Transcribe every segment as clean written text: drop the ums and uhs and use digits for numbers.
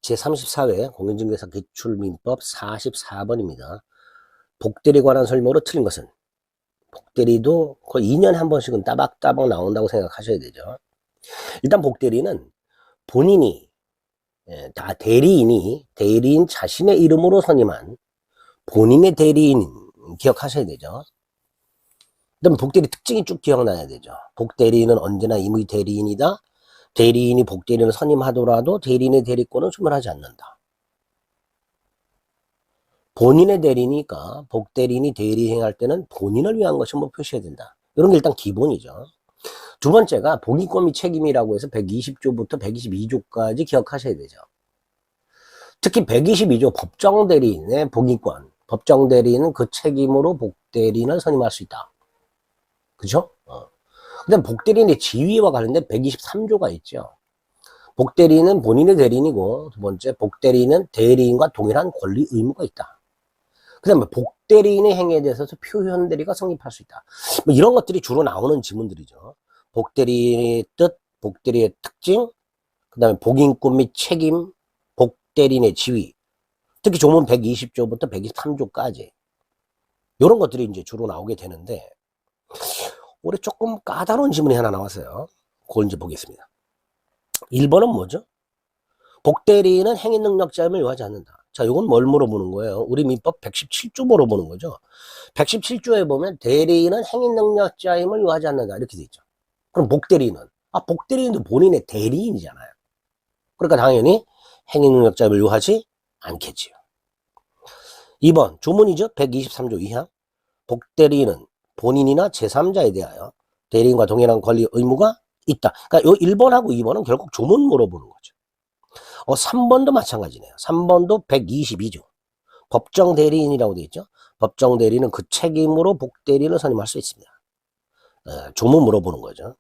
제34회 공인중개사 기출민법 44번입니다. 복대리에 관한 설명으로 틀린 것은? 복대리도 거의 2년에 한 번씩은 따박따박 나온다고 생각하셔야 되죠. 일단 복대리는 본인이, 다 대리인 자신의 이름으로 선임한 본인의 대리인 기억하셔야 되죠. 그다음 복대리 특징이 쭉 기억나야 되죠. 복대리는 언제나 임의 대리인이다. 대리인이 복대리인을 선임하더라도 대리인의 대리권은 소멸하지 않는다. 본인의 대리니까 복대리인이 대리행할 때는 본인을 위한 것을 표시해야 된다. 이런 게 일단 기본이죠. 두 번째가 복인권 및 책임이라고 해서 120조부터 122조까지 기억하셔야 되죠. 특히 122조 법정대리인의 복인권, 법정대리인은 그 책임으로 복대리인을 선임할 수 있다. 그죠? 그다음 복대리인의 지위와 관련된 123조가 있죠. 복대리인은 본인의 대리인이고, 두 번째 복대리인은 대리인과 동일한 권리 의무가 있다. 그 다음에 복대리인의 행위에 대해서 표현대리가 성립할 수 있다. 뭐 이런 것들이 주로 나오는 지문들이죠. 복대리인의 뜻, 복대리의 특징, 그 다음에 복인권 및 책임, 복대리인의 지위, 특히 조문 120조부터 123조까지 이런 것들이 이제 주로 나오게 되는데, 올해 조금 까다로운 지문이 하나 나왔어요. 그걸 이제 보겠습니다. 1번은 뭐죠? 복대리인은 행위능력자임을 요하지 않는다. 자, 이건 뭘 물어보는 거예요? 우리 민법 117조 물어보는 거죠. 117조에 보면 대리인은 행위능력자임을 요하지 않는다 이렇게 돼 있죠. 그럼 복대리인은? 복대리인도 본인의 대리인이잖아요. 그러니까 당연히 행위능력자임을 요하지 않겠지요. 2번 조문이죠. 123조 2항. 복대리인은 본인이나 제3자에 대하여 대리인과 동일한 권리 의무가 있다. 그러니까 요 1번하고 2번은 결국 조문 물어보는 거죠. 3번도 마찬가지네요. 3번도 122조. 법정 대리인이라고 되어 있죠. 법정 대리인은 그 책임으로 복대리인을 선임할 수 있습니다. 조문 물어보는 거죠.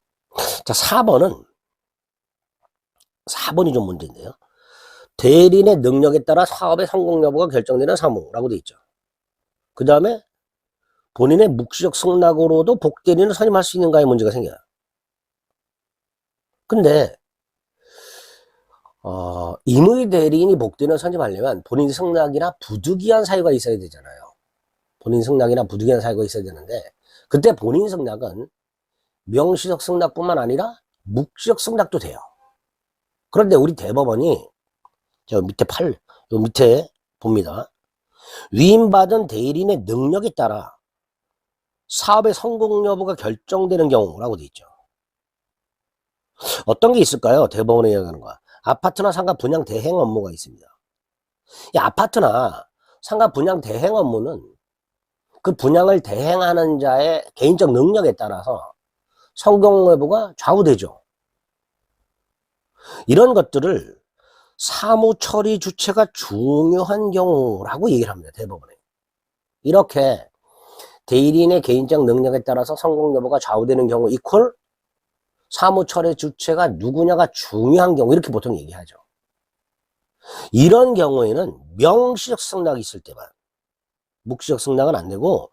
자, 4번이 좀 문제인데요. 대리인의 능력에 따라 사업의 성공 여부가 결정되는 사무라고 되어 있죠. 그 다음에 본인의 묵시적 승낙으로도 복대리인을 선임할 수 있는가에 문제가 생겨요. 근데 임의 대리인이 복대리인을 선임하려면 본인 승낙이나 부득이한 사유가 있어야 되잖아요. 본인 승낙이나 부득이한 사유가 있어야 되는데, 그때 본인 승낙은 명시적 승낙뿐만 아니라 묵시적 승낙도 돼요. 그런데 우리 대법원이 저 밑에 요 밑에 봅니다. 위임받은 대리인의 능력에 따라 사업의 성공 여부가 결정되는 경우라고 되어 있죠. 어떤 게 있을까요? 대법원에 이야기하는 거야. 아파트나 상가 분양 대행 업무가 있습니다. 이 아파트나 상가 분양 대행 업무는 그 분양을 대행하는 자의 개인적 능력에 따라서 성공 여부가 좌우되죠. 이런 것들을 사무 처리 주체가 중요한 경우라고 얘기를 합니다. 대법원에. 이렇게 대리인의 개인적 능력에 따라서 성공 여부가 좌우되는 경우 이퀄 사무 처리 주체가 누구냐가 중요한 경우, 이렇게 보통 얘기하죠. 이런 경우에는 명시적 승낙이 있을 때만, 묵시적 승낙은 안 되고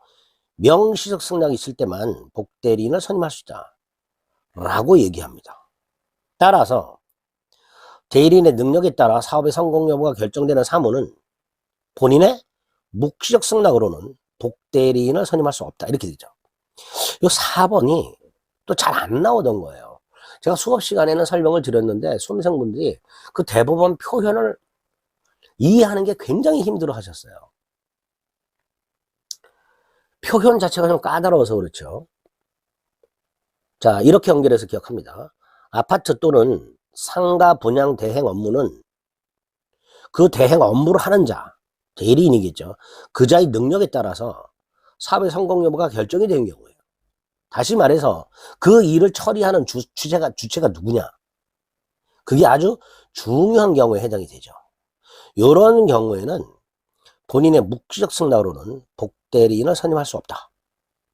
명시적 승낙이 있을 때만 복대리인을 선임할 수 있다 라고 얘기합니다. 따라서 대리인의 능력에 따라 사업의 성공 여부가 결정되는 사무는 본인의 묵시적 승낙으로는 복대리인을 선임할 수 없다 이렇게 되죠. 이 4번이 또 잘 안 나오던 거예요. 제가 수업 시간에는 설명을 드렸는데 수험생분들이 그 대법원 표현을 이해하는 게 굉장히 힘들어 하셨어요. 표현 자체가 좀 까다로워서 그렇죠. 자, 이렇게 연결해서 기억합니다. 아파트 또는 상가 분양 대행 업무는 그 대행 업무를 하는 자, 대리인이겠죠. 그 자의 능력에 따라서 사업의 성공 여부가 결정이 되는 경우예요. 다시 말해서 그 일을 처리하는 주체가 누구냐. 그게 아주 중요한 경우에 해당이 되죠. 이런 경우에는 본인의 묵시적 승낙으로는 복대리인을 선임할 수 없다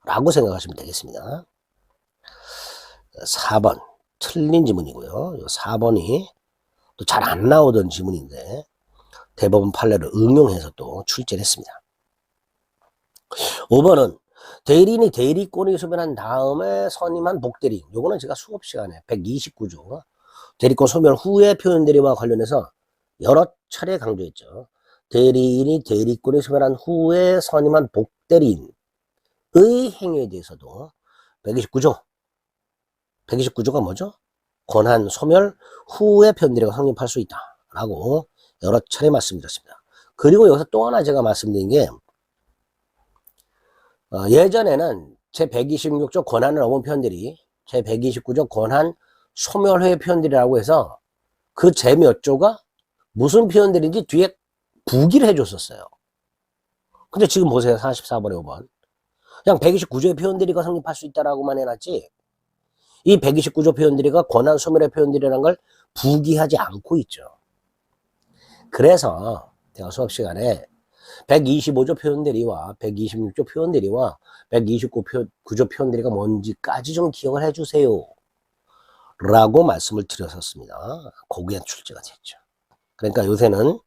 라고 생각하시면 되겠습니다. 4번 틀린 지문이고요. 4번이 또 잘 안 나오던 지문인데 대법원 판례를 응용해서 또 출제를 했습니다. 5번은 대리인이 대리권을 소멸한 다음에 선임한 복대리인. 요거는 제가 수업 시간에 129조 대리권 소멸 후에 표현대리와 관련해서 여러 차례 강조했죠. 대리인이 대리권을 소멸한 후에 선임한 복대리인의 행위에 대해서도 129조가 뭐죠? 권한 소멸 후에 편대리가 성립할 수 있다라고 여러 차례 말씀드렸습니다. 그리고 여기서 또 하나 제가 말씀드린 게 예전에는 제126조 권한을 넘은 편들이 제129조 권한 소멸회 편들이라고 해서 그 제 몇 조가 무슨 표현들인지 뒤에 부기를 해줬었어요. 근데 지금 보세요. 44번에 5번. 그냥 129조의 표현들이가 성립할 수 있다라고만 해놨지 이 129조 표현들이가 권한 소멸의 표현들이라는 걸 부기하지 않고 있죠. 그래서 제가 수업 시간에 125조 표현대리와 126조 표현대리와 129조 표현대리가 뭔지까지 좀 기억을 해주세요. 라고 말씀을 드렸었습니다. 거기에 출제가 됐죠. 그러니까 요새는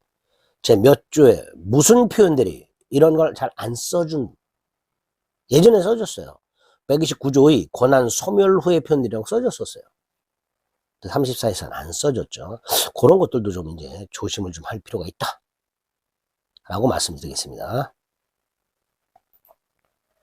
제 몇 조에 무슨 표현들이 이런 걸 잘 안 써준, 예전에 써줬어요. 129조의 권한 소멸 후의 표현들이라고 써줬었어요. 34에서는 안 써줬죠. 그런 것들도 좀 이제 조심을 좀 할 필요가 있다. 라고 말씀드리겠습니다.